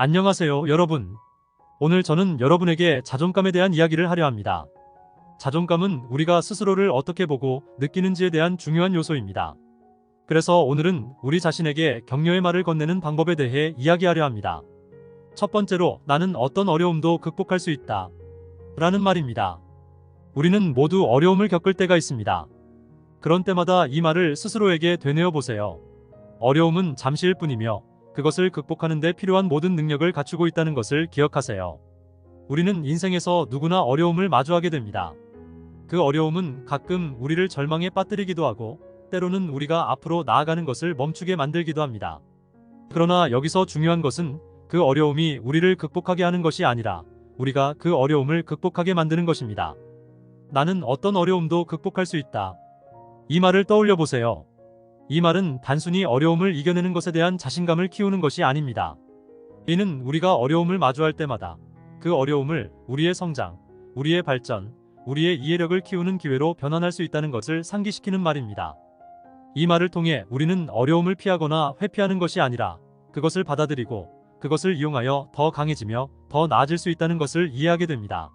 안녕하세요, 여러분. 오늘 저는 여러분에게 자존감에 대한 이야기를 하려 합니다. 자존감은 우리가 스스로를 어떻게 보고 느끼는지에 대한 중요한 요소입니다. 그래서 오늘은 우리 자신에게 격려의 말을 건네는 방법에 대해 이야기하려 합니다. 첫 번째로, 나는 어떤 어려움도 극복할 수 있다. 라는 말입니다. 우리는 모두 어려움을 겪을 때가 있습니다. 그런 때마다 이 말을 스스로에게 되뇌어 보세요. 어려움은 잠시일 뿐이며 그것을 극복하는 데 필요한 모든 능력을 갖추고 있다는 것을 기억하세요. 우리는 인생에서 누구나 어려움을 마주하게 됩니다. 그 어려움은 가끔 우리를 절망에 빠뜨리기도 하고 때로는 우리가 앞으로 나아가는 것을 멈추게 만들기도 합니다. 그러나 여기서 중요한 것은 그 어려움이 우리를 극복하게 하는 것이 아니라 우리가 그 어려움을 극복하게 만드는 것입니다. 나는 어떤 어려움도 극복할 수 있다. 이 말을 떠올려 보세요. 이 말은 단순히 어려움을 이겨내는 것에 대한 자신감을 키우는 것이 아닙니다. 이는 우리가 어려움을 마주할 때마다 그 어려움을 우리의 성장, 우리의 발전, 우리의 이해력을 키우는 기회로 변환할 수 있다는 것을 상기시키는 말입니다. 이 말을 통해 우리는 어려움을 피하거나 회피하는 것이 아니라 그것을 받아들이고 그것을 이용하여 더 강해지며 더 나아질 수 있다는 것을 이해하게 됩니다.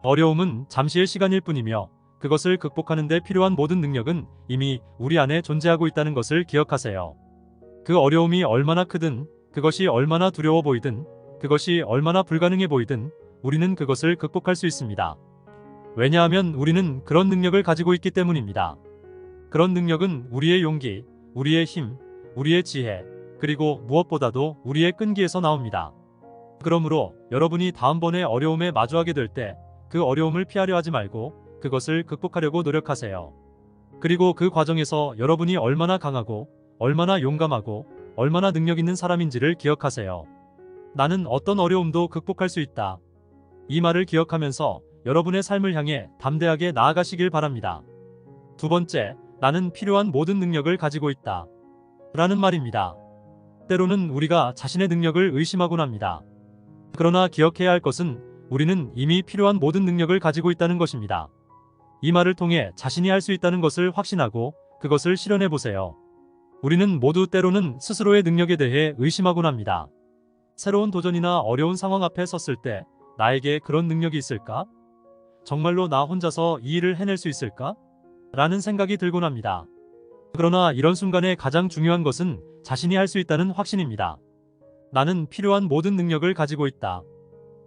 어려움은 잠시의 시간일 뿐이며 그것을 극복하는 데 필요한 모든 능력은 이미 우리 안에 존재하고 있다는 것을 기억하세요. 그 어려움이 얼마나 크든, 그것이 얼마나 두려워 보이든, 그것이 얼마나 불가능해 보이든 우리는 그것을 극복할 수 있습니다. 왜냐하면 우리는 그런 능력을 가지고 있기 때문입니다. 그런 능력은 우리의 용기, 우리의 힘, 우리의 지혜, 그리고 무엇보다도 우리의 끈기에서 나옵니다. 그러므로 여러분이 다음번에 어려움에 마주하게 될 때 그 어려움을 피하려 하지 말고 그것을 극복하려고 노력하세요. 그리고 그 과정에서 여러분이 얼마나 강하고 얼마나 용감하고 얼마나 능력 있는 사람인지를 기억하세요. 나는 어떤 어려움도 극복할 수 있다. 이 말을 기억하면서 여러분의 삶을 향해 담대하게 나아가시길 바랍니다. 두 번째, 나는 필요한 모든 능력을 가지고 있다. 라는 말입니다. 때로는 우리가 자신의 능력을 의심하곤 합니다. 그러나 기억해야 할 것은 우리는 이미 필요한 모든 능력을 가지고 있다는 것입니다. 이 말을 통해 자신이 할 수 있다는 것을 확신하고 그것을 실현해 보세요. 우리는 모두 때로는 스스로의 능력에 대해 의심하곤 합니다. 새로운 도전이나 어려운 상황 앞에 섰을 때 나에게 그런 능력이 있을까? 정말로 나 혼자서 이 일을 해낼 수 있을까? 라는 생각이 들곤 합니다. 그러나 이런 순간에 가장 중요한 것은 자신이 할 수 있다는 확신입니다. 나는 필요한 모든 능력을 가지고 있다.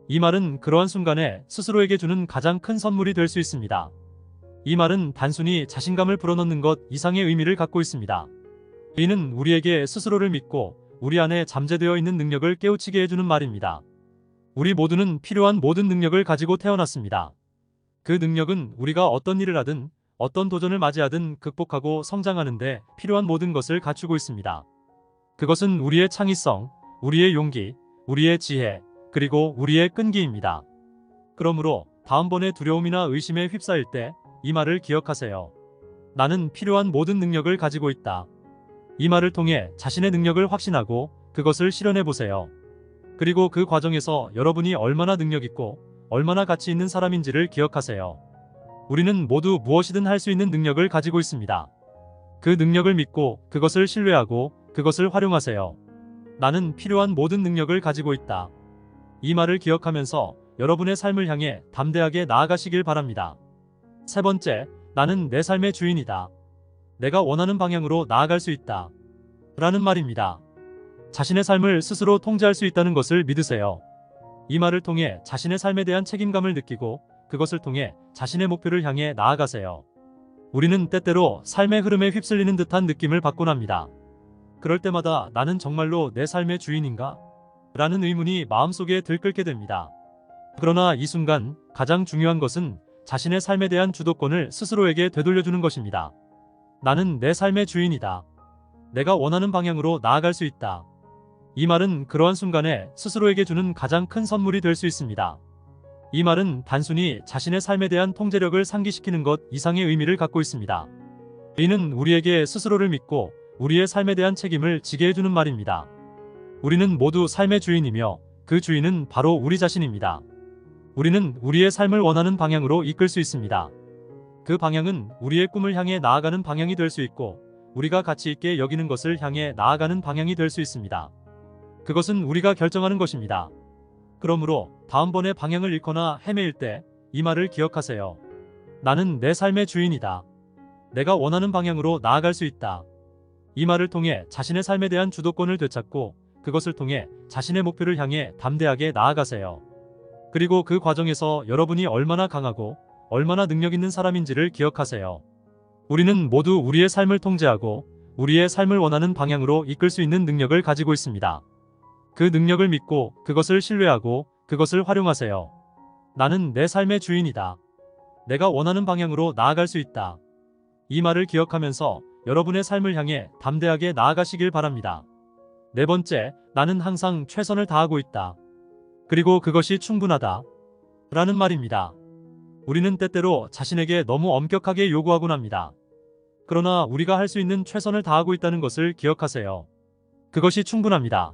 이 말은 그러한 순간에 스스로에게 주는 가장 큰 선물이 될 수 있습니다. 이 말은 단순히 자신감을 불어넣는 것 이상의 의미를 갖고 있습니다. 이는 우리에게 스스로를 믿고 우리 안에 잠재되어 있는 능력을 깨우치게 해주는 말입니다. 우리 모두는 필요한 모든 능력을 가지고 태어났습니다. 그 능력은 우리가 어떤 일을 하든 어떤 도전을 맞이하든 극복하고 성장하는 데 필요한 모든 것을 갖추고 있습니다. 그것은 우리의 창의성, 우리의 용기, 우리의 지혜, 그리고 우리의 끈기입니다. 그러므로 다음번에 두려움이나 의심에 휩싸일 때 이 말을 기억하세요. 나는 필요한 모든 능력을 가지고 있다. 이 말을 통해 자신의 능력을 확신하고 그것을 실현해 보세요. 그리고 그 과정에서 여러분이 얼마나 능력 있고 얼마나 가치 있는 사람인지를 기억하세요. 우리는 모두 무엇이든 할 수 있는 능력을 가지고 있습니다. 그 능력을 믿고 그것을 신뢰하고 그것을 활용하세요. 나는 필요한 모든 능력을 가지고 있다. 이 말을 기억하면서 여러분의 삶을 향해 담대하게 나아가시길 바랍니다. 세 번째, 나는 내 삶의 주인이다. 내가 원하는 방향으로 나아갈 수 있다. 라는 말입니다. 자신의 삶을 스스로 통제할 수 있다는 것을 믿으세요. 이 말을 통해 자신의 삶에 대한 책임감을 느끼고 그것을 통해 자신의 목표를 향해 나아가세요. 우리는 때때로 삶의 흐름에 휩쓸리는 듯한 느낌을 받곤 합니다. 그럴 때마다 나는 정말로 내 삶의 주인인가? 라는 의문이 마음속에 들끓게 됩니다. 그러나 이 순간 가장 중요한 것은 자신의 삶에 대한 주도권을 스스로에게 되돌려주는 것입니다. 나는 내 삶의 주인이다. 내가 원하는 방향으로 나아갈 수 있다. 이 말은 그러한 순간에 스스로에게 주는 가장 큰 선물이 될 수 있습니다. 이 말은 단순히 자신의 삶에 대한 통제력을 상기시키는 것 이상의 의미를 갖고 있습니다. 이는 우리에게 스스로를 믿고 우리의 삶에 대한 책임을 지게 해주는 말입니다. 우리는 모두 삶의 주인이며 그 주인은 바로 우리 자신입니다. 우리는 우리의 삶을 원하는 방향으로 이끌 수 있습니다. 그 방향은 우리의 꿈을 향해 나아가는 방향이 될 수 있고 우리가 가치 있게 여기는 것을 향해 나아가는 방향이 될 수 있습니다. 그것은 우리가 결정하는 것입니다. 그러므로 다음번에 방향을 잃거나 헤매일 때 이 말을 기억하세요. 나는 내 삶의 주인이다. 내가 원하는 방향으로 나아갈 수 있다. 이 말을 통해 자신의 삶에 대한 주도권을 되찾고 그것을 통해 자신의 목표를 향해 담대하게 나아가세요. 그리고 그 과정에서 여러분이 얼마나 강하고 얼마나 능력 있는 사람인지를 기억하세요. 우리는 모두 우리의 삶을 통제하고 우리의 삶을 원하는 방향으로 이끌 수 있는 능력을 가지고 있습니다. 그 능력을 믿고 그것을 신뢰하고 그것을 활용하세요. 나는 내 삶의 주인이다. 내가 원하는 방향으로 나아갈 수 있다. 이 말을 기억하면서 여러분의 삶을 향해 담대하게 나아가시길 바랍니다. 네 번째, 나는 항상 최선을 다하고 있다. 그리고 그것이 충분하다. 라는 말입니다. 우리는 때때로 자신에게 너무 엄격하게 요구하곤 합니다. 그러나 우리가 할 수 있는 최선을 다하고 있다는 것을 기억하세요. 그것이 충분합니다.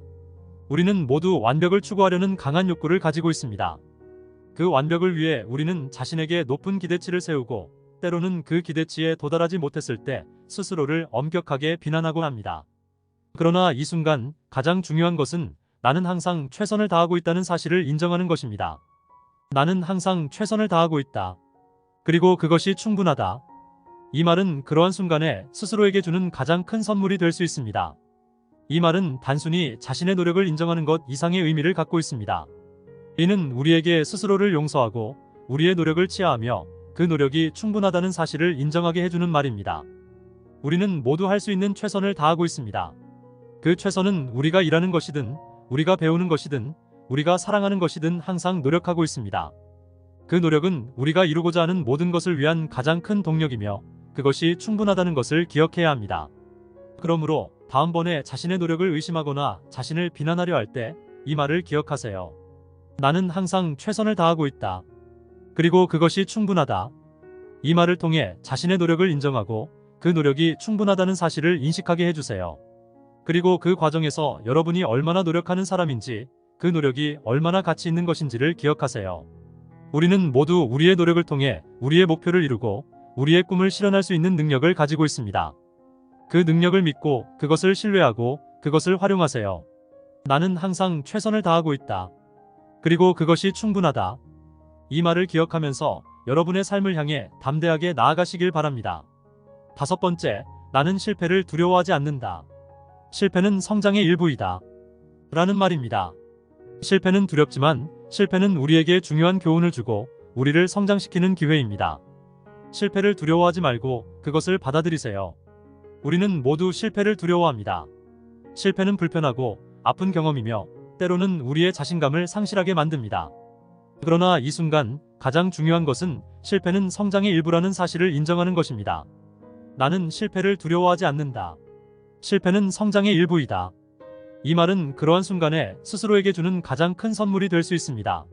우리는 모두 완벽을 추구하려는 강한 욕구를 가지고 있습니다. 그 완벽을 위해 우리는 자신에게 높은 기대치를 세우고 때로는 그 기대치에 도달하지 못했을 때 스스로를 엄격하게 비난하곤 합니다. 그러나 이 순간 가장 중요한 것은 나는 항상 최선을 다하고 있다는 사실을 인정하는 것입니다. 나는 항상 최선을 다하고 있다. 그리고 그것이 충분하다. 이 말은 그러한 순간에 스스로에게 주는 가장 큰 선물이 될 수 있습니다. 이 말은 단순히 자신의 노력을 인정하는 것 이상의 의미를 갖고 있습니다. 이는 우리에게 스스로를 용서하고 우리의 노력을 치하하며 그 노력이 충분하다는 사실을 인정하게 해주는 말입니다. 우리는 모두 할 수 있는 최선을 다하고 있습니다. 그 최선은 우리가 일하는 것이든 우리가 배우는 것이든 우리가 사랑하는 것이든 항상 노력하고 있습니다. 그 노력은 우리가 이루고자 하는 모든 것을 위한 가장 큰 동력이며 그것이 충분하다는 것을 기억해야 합니다. 그러므로 다음번에 자신의 노력을 의심하거나 자신을 비난하려 할 때 이 말을 기억하세요. 나는 항상 최선을 다하고 있다. 그리고 그것이 충분하다. 이 말을 통해 자신의 노력을 인정하고 그 노력이 충분하다는 사실을 인식하게 해주세요. 그리고 그 과정에서 여러분이 얼마나 노력하는 사람인지 그 노력이 얼마나 가치 있는 것인지를 기억하세요. 우리는 모두 우리의 노력을 통해 우리의 목표를 이루고 우리의 꿈을 실현할 수 있는 능력을 가지고 있습니다. 그 능력을 믿고 그것을 신뢰하고 그것을 활용하세요. 나는 항상 최선을 다하고 있다. 그리고 그것이 충분하다. 이 말을 기억하면서 여러분의 삶을 향해 담대하게 나아가시길 바랍니다. 다섯 번째, 나는 실패를 두려워하지 않는다. 실패는 성장의 일부이다. 라는 말입니다. 실패는 두렵지만 실패는 우리에게 중요한 교훈을 주고 우리를 성장시키는 기회입니다. 실패를 두려워하지 말고 그것을 받아들이세요. 우리는 모두 실패를 두려워합니다. 실패는 불편하고 아픈 경험이며 때로는 우리의 자신감을 상실하게 만듭니다. 그러나 이 순간 가장 중요한 것은 실패는 성장의 일부라는 사실을 인정하는 것입니다. 나는 실패를 두려워하지 않는다. 실패는 성장의 일부이다. 이 말은 그러한 순간에 스스로에게 주는 가장 큰 선물이 될 수 있습니다.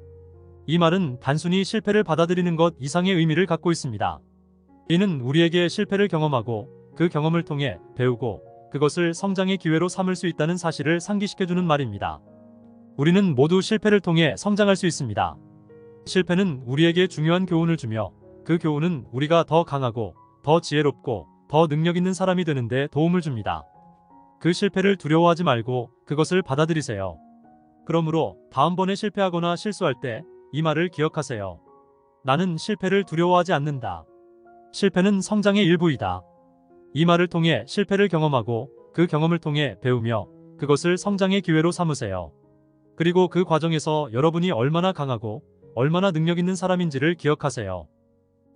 이 말은 단순히 실패를 받아들이는 것 이상의 의미를 갖고 있습니다. 이는 우리에게 실패를 경험하고 그 경험을 통해 배우고 그것을 성장의 기회로 삼을 수 있다는 사실을 상기시켜주는 말입니다. 우리는 모두 실패를 통해 성장할 수 있습니다. 실패는 우리에게 중요한 교훈을 주며 그 교훈은 우리가 더 강하고 더 지혜롭고 더 능력 있는 사람이 되는 데 도움을 줍니다. 그 실패를 두려워하지 말고 그것을 받아들이세요. 그러므로 다음번에 실패하거나 실수할 때 이 말을 기억하세요. 나는 실패를 두려워하지 않는다. 실패는 성장의 일부이다. 이 말을 통해 실패를 경험하고 그 경험을 통해 배우며 그것을 성장의 기회로 삼으세요. 그리고 그 과정에서 여러분이 얼마나 강하고 얼마나 능력 있는 사람인지를 기억하세요.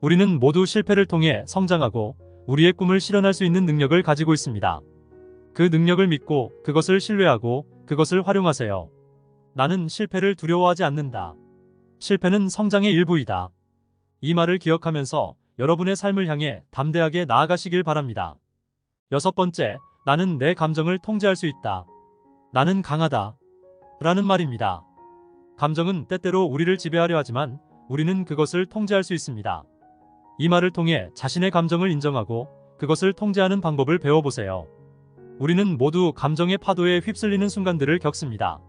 우리는 모두 실패를 통해 성장하고 우리의 꿈을 실현할 수 있는 능력을 가지고 있습니다. 그 능력을 믿고 그것을 신뢰하고 그것을 활용하세요. 나는 실패를 두려워하지 않는다. 실패는 성장의 일부이다. 이 말을 기억하면서 여러분의 삶을 향해 담대하게 나아가시길 바랍니다. 여섯 번째, 나는 내 감정을 통제할 수 있다. 나는 강하다. 라는 말입니다. 감정은 때때로 우리를 지배하려 하지만 우리는 그것을 통제할 수 있습니다. 이 말을 통해 자신의 감정을 인정하고 그것을 통제하는 방법을 배워보세요. 우리는 모두 감정의 파도에 휩쓸리는 순간들을 겪습니다.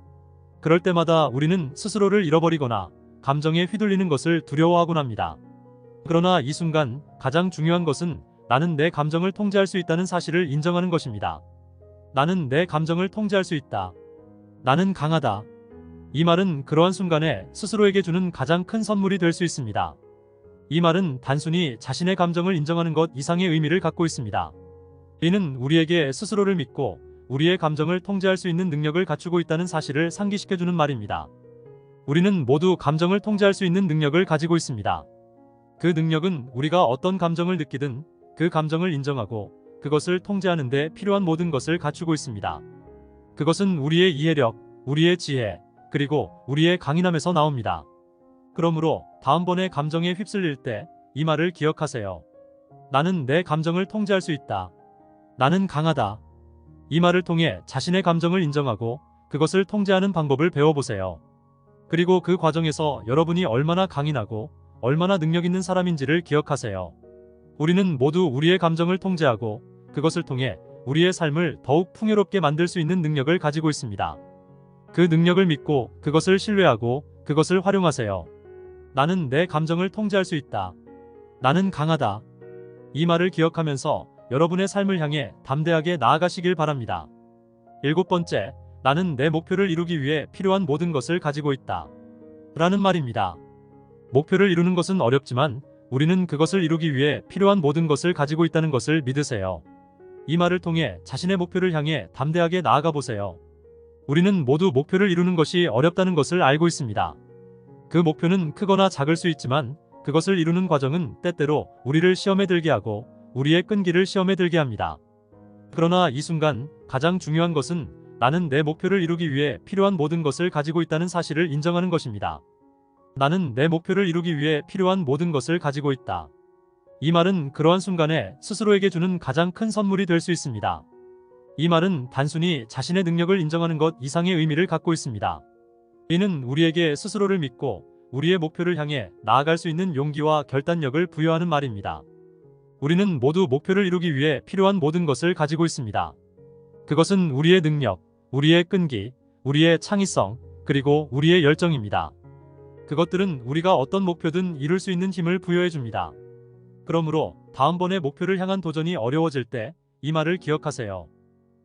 그럴 때마다 우리는 스스로를 잃어버리거나 감정에 휘둘리는 것을 두려워하곤 합니다. 그러나 이 순간 가장 중요한 것은 나는 내 감정을 통제할 수 있다는 사실을 인정하는 것입니다. 나는 내 감정을 통제할 수 있다. 나는 강하다. 이 말은 그러한 순간에 스스로에게 주는 가장 큰 선물이 될 수 있습니다. 이 말은 단순히 자신의 감정을 인정하는 것 이상의 의미를 갖고 있습니다. 이는 우리에게 스스로를 믿고 우리의 감정을 통제할 수 있는 능력을 갖추고 있다는 사실을 상기시켜주는 말입니다. 우리는 모두 감정을 통제할 수 있는 능력을 가지고 있습니다. 그 능력은 우리가 어떤 감정을 느끼든 그 감정을 인정하고 그것을 통제하는 데 필요한 모든 것을 갖추고 있습니다. 그것은 우리의 이해력, 우리의 지혜, 그리고 우리의 강인함에서 나옵니다. 그러므로 다음번에 감정에 휩쓸릴 때 이 말을 기억하세요. 나는 내 감정을 통제할 수 있다. 나는 강하다. 이 말을 통해 자신의 감정을 인정하고 그것을 통제하는 방법을 배워보세요. 그리고 그 과정에서 여러분이 얼마나 강인하고 얼마나 능력 있는 사람인지를 기억하세요. 우리는 모두 우리의 감정을 통제하고 그것을 통해 우리의 삶을 더욱 풍요롭게 만들 수 있는 능력을 가지고 있습니다. 그 능력을 믿고 그것을 신뢰하고 그것을 활용하세요. 나는 내 감정을 통제할 수 있다. 나는 강하다. 이 말을 기억하면서 여러분의 삶을 향해 담대하게 나아가시길 바랍니다. 7번째, 나는 내 목표를 이루기 위해 필요한 모든 것을 가지고 있다. 라는 말입니다. 목표를 이루는 것은 어렵지만 우리는 그것을 이루기 위해 필요한 모든 것을 가지고 있다는 것을 믿으세요. 이 말을 통해 자신의 목표를 향해 담대하게 나아가 보세요. 우리는 모두 목표를 이루는 것이 어렵다는 것을 알고 있습니다. 그 목표는 크거나 작을 수 있지만 그것을 이루는 과정은 때때로 우리를 시험에 들게 하고 우리의 끈기를 시험에 들게 합니다. 그러나 이 순간 가장 중요한 것은 나는 내 목표를 이루기 위해 필요한 모든 것을 가지고 있다는 사실을 인정하는 것입니다. 나는 내 목표를 이루기 위해 필요한 모든 것을 가지고 있다. 이 말은 그러한 순간에 스스로에게 주는 가장 큰 선물이 될 수 있습니다. 이 말은 단순히 자신의 능력을 인정하는 것 이상의 의미를 갖고 있습니다. 이는 우리에게 스스로를 믿고 우리의 목표를 향해 나아갈 수 있는 용기와 결단력을 부여하는 말입니다. 우리는 모두 목표를 이루기 위해 필요한 모든 것을 가지고 있습니다. 그것은 우리의 능력, 우리의 끈기, 우리의 창의성, 그리고 우리의 열정입니다. 그것들은 우리가 어떤 목표든 이룰 수 있는 힘을 부여해 줍니다. 그러므로 다음번에 목표를 향한 도전이 어려워질 때 이 말을 기억하세요.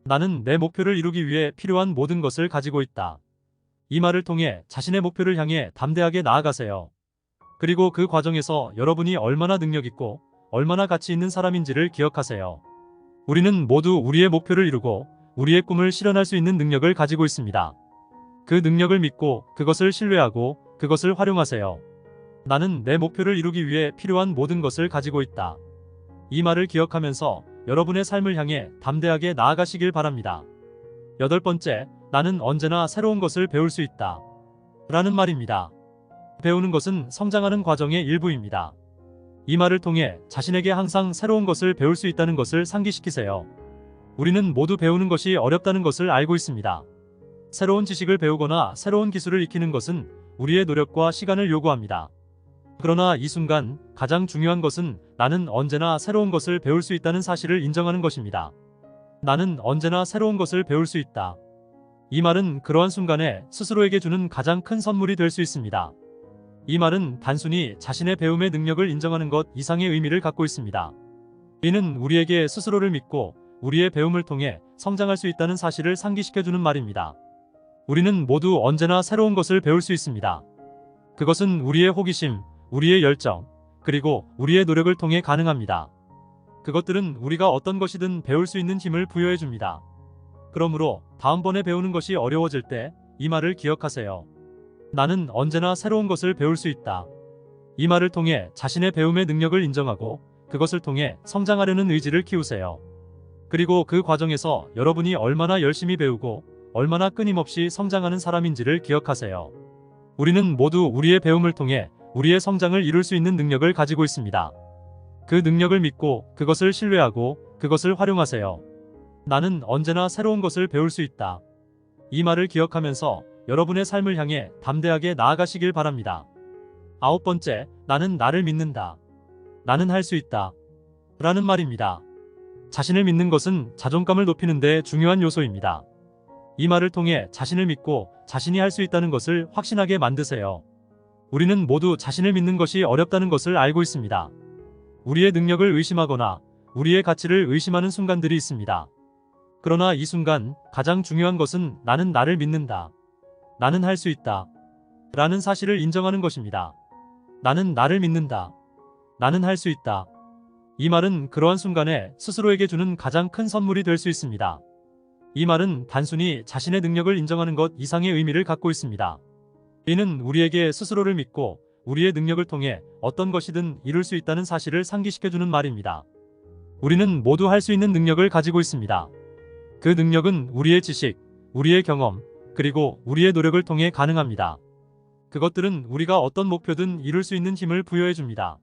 나는 내 목표를 이루기 위해 필요한 모든 것을 가지고 있다. 이 말을 통해 자신의 목표를 향해 담대하게 나아가세요. 그리고 그 과정에서 여러분이 얼마나 능력 있고 얼마나 가치 있는 사람인지를 기억하세요. 우리는 모두 우리의 목표를 이루고 우리의 꿈을 실현할 수 있는 능력을 가지고 있습니다. 그 능력을 믿고 그것을 신뢰하고 그것을 활용하세요. 나는 내 목표를 이루기 위해 필요한 모든 것을 가지고 있다. 이 말을 기억하면서 여러분의 삶을 향해 담대하게 나아가시길 바랍니다. 8번째, 나는 언제나 새로운 것을 배울 수 있다. 라는 말입니다. 배우는 것은 성장하는 과정의 일부입니다. 이 말을 통해 자신에게 항상 새로운 것을 배울 수 있다는 것을 상기시키세요. 우리는 모두 배우는 것이 어렵다는 것을 알고 있습니다. 새로운 지식을 배우거나 새로운 기술을 익히는 것은 우리의 노력과 시간을 요구합니다. 그러나 이 순간 가장 중요한 것은 나는 언제나 새로운 것을 배울 수 있다는 사실을 인정하는 것입니다. 나는 언제나 새로운 것을 배울 수 있다. 이 말은 그러한 순간에 스스로에게 주는 가장 큰 선물이 될 수 있습니다. 이 말은 단순히 자신의 배움의 능력을 인정하는 것 이상의 의미를 갖고 있습니다. 이는 우리에게 스스로를 믿고 우리의 배움을 통해 성장할 수 있다는 사실을 상기시켜주는 말입니다. 우리는 모두 언제나 새로운 것을 배울 수 있습니다. 그것은 우리의 호기심, 우리의 열정, 그리고 우리의 노력을 통해 가능합니다. 그것들은 우리가 어떤 것이든 배울 수 있는 힘을 부여해 줍니다. 그러므로 다음번에 배우는 것이 어려워질 때 이 말을 기억하세요. 나는 언제나 새로운 것을 배울 수 있다. 이 말을 통해 자신의 배움의 능력을 인정하고 그것을 통해 성장하려는 의지를 키우세요. 그리고 그 과정에서 여러분이 얼마나 열심히 배우고 얼마나 끊임없이 성장하는 사람인지를 기억하세요. 우리는 모두 우리의 배움을 통해 우리의 성장을 이룰 수 있는 능력을 가지고 있습니다. 그 능력을 믿고 그것을 신뢰하고 그것을 활용하세요. 나는 언제나 새로운 것을 배울 수 있다. 이 말을 기억하면서 여러분의 삶을 향해 담대하게 나아가시길 바랍니다. 9번째, 나는 나를 믿는다. 나는 할 수 있다. 라는 말입니다. 자신을 믿는 것은 자존감을 높이는 데 중요한 요소입니다. 이 말을 통해 자신을 믿고 자신이 할 수 있다는 것을 확신하게 만드세요. 우리는 모두 자신을 믿는 것이 어렵다는 것을 알고 있습니다. 우리의 능력을 의심하거나 우리의 가치를 의심하는 순간들이 있습니다. 그러나 이 순간 가장 중요한 것은 나는 나를 믿는다. 나는 할 수 있다. 라는 사실을 인정하는 것입니다. 나는 나를 믿는다. 나는 할 수 있다. 이 말은 그러한 순간에 스스로에게 주는 가장 큰 선물이 될 수 있습니다. 이 말은 단순히 자신의 능력을 인정하는 것 이상의 의미를 갖고 있습니다. 이는 우리에게 스스로를 믿고 우리의 능력을 통해 어떤 것이든 이룰 수 있다는 사실을 상기시켜주는 말입니다. 우리는 모두 할 수 있는 능력을 가지고 있습니다. 그 능력은 우리의 지식, 우리의 경험, 그리고 우리의 노력을 통해 가능합니다. 그것들은 우리가 어떤 목표든 이룰 수 있는 힘을 부여해 줍니다.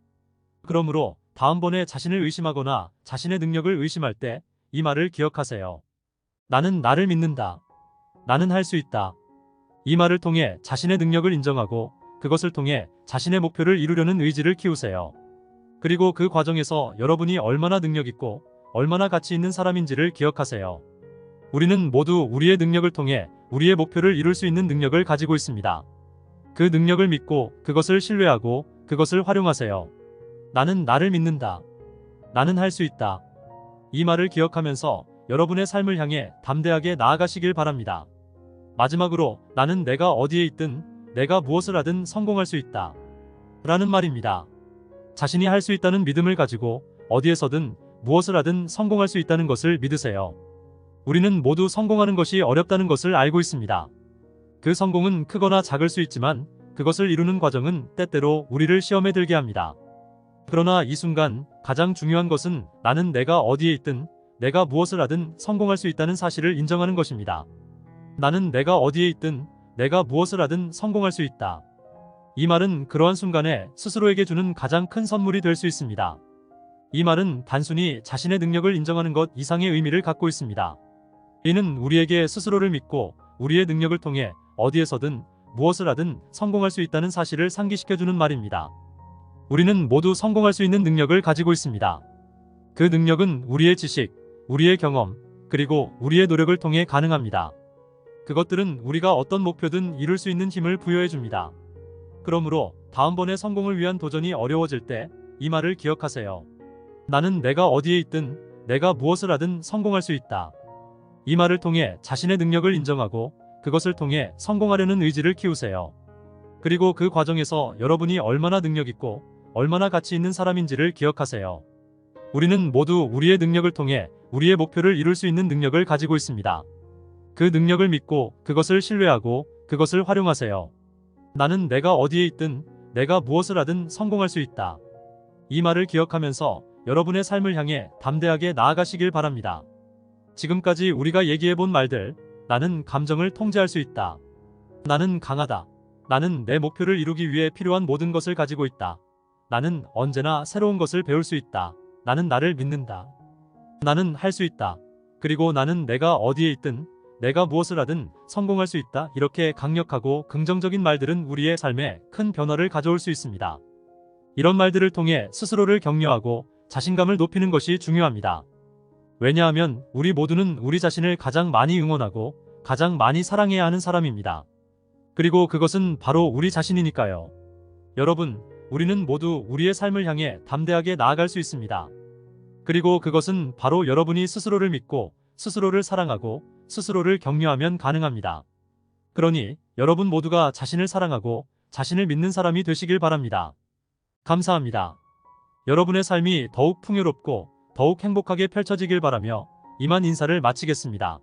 그러므로 다음번에 자신을 의심하거나 자신의 능력을 의심할 때 이 말을 기억하세요. 나는 나를 믿는다. 나는 할 수 있다. 이 말을 통해 자신의 능력을 인정하고 그것을 통해 자신의 목표를 이루려는 의지를 키우세요. 그리고 그 과정에서 여러분이 얼마나 능력 있고 얼마나 가치 있는 사람인지를 기억하세요. 우리는 모두 우리의 능력을 통해 우리의 목표를 이룰 수 있는 능력을 가지고 있습니다. 그 능력을 믿고 그것을 신뢰하고 그것을 활용하세요. 나는 나를 믿는다. 나는 할 수 있다. 이 말을 기억하면서 여러분의 삶을 향해 담대하게 나아가시길 바랍니다. 마지막으로 나는 내가 어디에 있든 내가 무엇을 하든 성공할 수 있다. 라는 말입니다. 자신이 할 수 있다는 믿음을 가지고 어디에서든 무엇을 하든 성공할 수 있다는 것을 믿으세요. 우리는 모두 성공하는 것이 어렵다는 것을 알고 있습니다. 그 성공은 크거나 작을 수 있지만 그것을 이루는 과정은 때때로 우리를 시험에 들게 합니다. 그러나 이 순간 가장 중요한 것은 나는 내가 어디에 있든 내가 무엇을 하든 성공할 수 있다는 사실을 인정하는 것입니다. 나는 내가 어디에 있든 내가 무엇을 하든 성공할 수 있다. 이 말은 그러한 순간에 스스로에게 주는 가장 큰 선물이 될 수 있습니다. 이 말은 단순히 자신의 능력을 인정하는 것 이상의 의미를 갖고 있습니다. 이는 우리에게 스스로를 믿고 우리의 능력을 통해 어디에서든 무엇을 하든 성공할 수 있다는 사실을 상기시켜주는 말입니다. 우리는 모두 성공할 수 있는 능력을 가지고 있습니다. 그 능력은 우리의 지식, 우리의 경험, 그리고 우리의 노력을 통해 가능합니다. 그것들은 우리가 어떤 목표든 이룰 수 있는 힘을 부여해 줍니다. 그러므로 다음번에 성공을 위한 도전이 어려워질 때 이 말을 기억하세요. 나는 내가 어디에 있든 내가 무엇을 하든 성공할 수 있다. 이 말을 통해 자신의 능력을 인정하고 그것을 통해 성공하려는 의지를 키우세요. 그리고 그 과정에서 여러분이 얼마나 능력 있고 얼마나 가치 있는 사람인지를 기억하세요. 우리는 모두 우리의 능력을 통해 우리의 목표를 이룰 수 있는 능력을 가지고 있습니다. 그 능력을 믿고 그것을 신뢰하고 그것을 활용하세요. 나는 내가 어디에 있든 내가 무엇을 하든 성공할 수 있다. 이 말을 기억하면서 여러분의 삶을 향해 담대하게 나아가시길 바랍니다. 지금까지 우리가 얘기해본 말들, 나는 감정을 통제할 수 있다. 나는 강하다. 나는 내 목표를 이루기 위해 필요한 모든 것을 가지고 있다. 나는 언제나 새로운 것을 배울 수 있다. 나는 나를 믿는다. 나는 할 수 있다. 그리고 나는 내가 어디에 있든 내가 무엇을 하든 성공할 수 있다. 이렇게 강력하고 긍정적인 말들은 우리의 삶에 큰 변화를 가져올 수 있습니다. 이런 말들을 통해 스스로를 격려하고 자신감을 높이는 것이 중요합니다. 왜냐하면 우리 모두는 우리 자신을 가장 많이 응원하고 가장 많이 사랑해야 하는 사람입니다. 그리고 그것은 바로 우리 자신이니까요. 여러분, 우리는 모두 우리의 삶을 향해 담대하게 나아갈 수 있습니다. 그리고 그것은 바로 여러분이 스스로를 믿고 스스로를 사랑하고 스스로를 격려하면 가능합니다. 그러니 여러분 모두가 자신을 사랑하고 자신을 믿는 사람이 되시길 바랍니다. 감사합니다. 여러분의 삶이 더욱 풍요롭고 더욱 행복하게 펼쳐지길 바라며 이만 인사를 마치겠습니다.